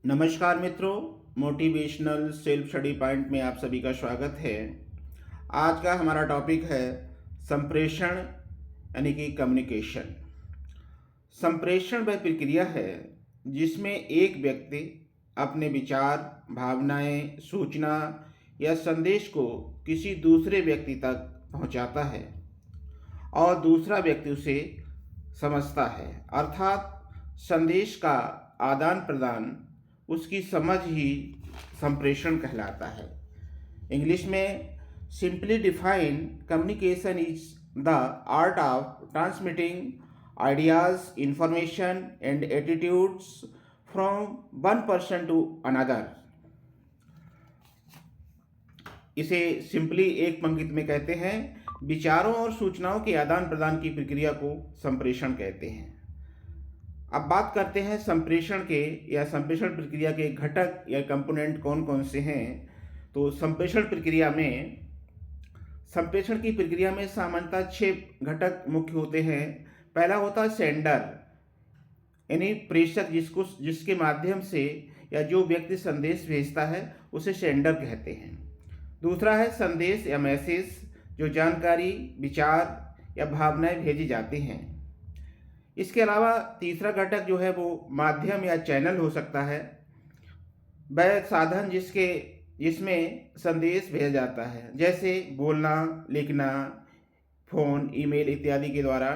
नमस्कार मित्रों, motivational self study point में आप सभी का स्वागत है। आज का हमारा टॉपिक है संप्रेषण यानी कि कम्युनिकेशन। संप्रेषण वह प्रक्रिया है जिसमें एक व्यक्ति अपने विचार, भावनाएं, सूचना या संदेश को किसी दूसरे व्यक्ति तक पहुंचाता है और दूसरा व्यक्ति उसे समझता है। अर्थात संदेश का आदान प्रदान, उसकी समझ ही संप्रेषण कहलाता है। इंग्लिश में simply define communication is the art of transmitting ideas, information and attitudes from one person to another. इसे सिंपली एक पंक्ति में कहते हैं, विचारों और सूचनाओं के आदान प्रदान की प्रक्रिया को संप्रेषण कहते हैं। अब बात करते हैं संप्रेषण के या संप्रेषण प्रक्रिया के घटक या कंपोनेंट कौन कौन से हैं। तो संप्रेषण की प्रक्रिया में सामान्यतः 6 घटक मुख्य होते हैं। पहला होता है सेंडर, यानी प्रेषक, जिसके माध्यम से या जो व्यक्ति संदेश भेजता है उसे सेंडर कहते हैं। दूसरा है संदेश या मैसेज, जो जानकारी, विचार या भावनाएं भेजी जाती हैं। इसके अलावा तीसरा घटक जो है वो माध्यम या चैनल हो सकता है, वह साधन जिसमें संदेश भेजा जाता है, जैसे बोलना, लिखना, फोन, ईमेल इत्यादि के द्वारा।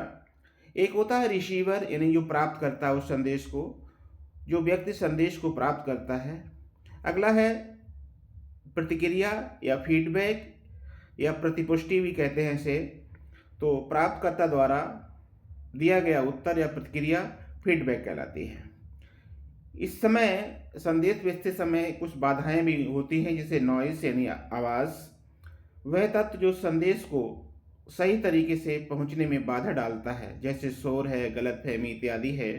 एक होता है रिसीवर, यानी जो प्राप्त करता है उस संदेश को, जो व्यक्ति संदेश को प्राप्त करता है। अगला है प्रतिक्रिया या फीडबैक या प्रतिपुष्टि भी कहते हैं इसे। तो प्राप्तकर्ता द्वारा दिया गया उत्तर या प्रतिक्रिया फीडबैक कहलाती है। इस समय संदेश भेजते समय कुछ बाधाएं भी होती हैं, जैसे नॉइस यानी आवाज़, वह तत्व जो संदेश को सही तरीके से पहुंचने में बाधा डालता है, जैसे शोर है, गलतफहमी इत्यादि है।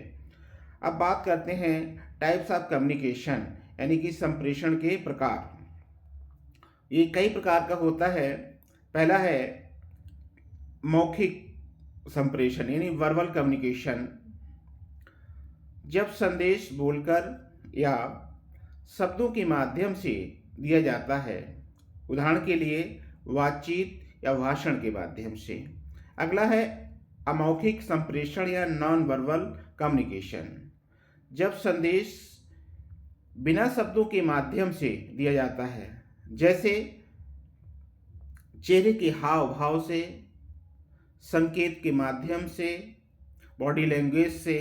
अब बात करते हैं टाइप्स ऑफ कम्युनिकेशन, यानी कि संप्रेषण के प्रकार। ये कई प्रकार का होता है। पहला है मौखिक संप्रेषण, यानी वर्बल कम्युनिकेशन। जब संदेश बोलकर या शब्दों के माध्यम से दिया जाता है, उदाहरण के लिए बातचीत या भाषण के माध्यम से। अगला है अमौखिक संप्रेषण या नॉन वर्बल कम्युनिकेशन, जब संदेश बिना शब्दों के माध्यम से दिया जाता है, जैसे चेहरे के हाव भाव से, संकेत के माध्यम से, बॉडी लैंग्वेज से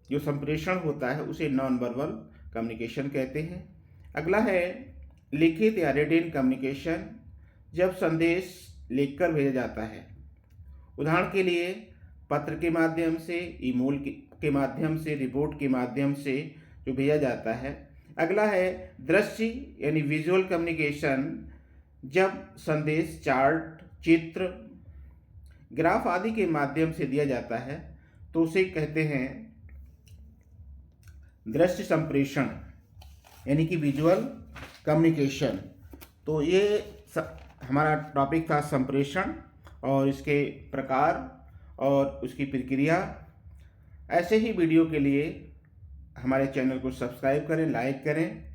जो संप्रेषण होता है उसे नॉन वर्बल कम्युनिकेशन कहते हैं। अगला है लिखित या रिटन कम्युनिकेशन, जब संदेश लिखकर भेजा जाता है, उदाहरण के लिए पत्र के माध्यम से, ईमेल के माध्यम से, रिपोर्ट के माध्यम से जो भेजा जाता है। अगला है दृश्य यानी विजुअल कम्युनिकेशन, जब संदेश चार्ट, चित्र, ग्राफ आदि के माध्यम से दिया जाता है तो उसे कहते हैं दृश्य संप्रेषण, यानी कि विजुअल कम्युनिकेशन। तो ये हमारा टॉपिक था संप्रेषण और इसके प्रकार और उसकी प्रक्रिया। ऐसे ही वीडियो के लिए हमारे चैनल को सब्सक्राइब करें, लाइक करें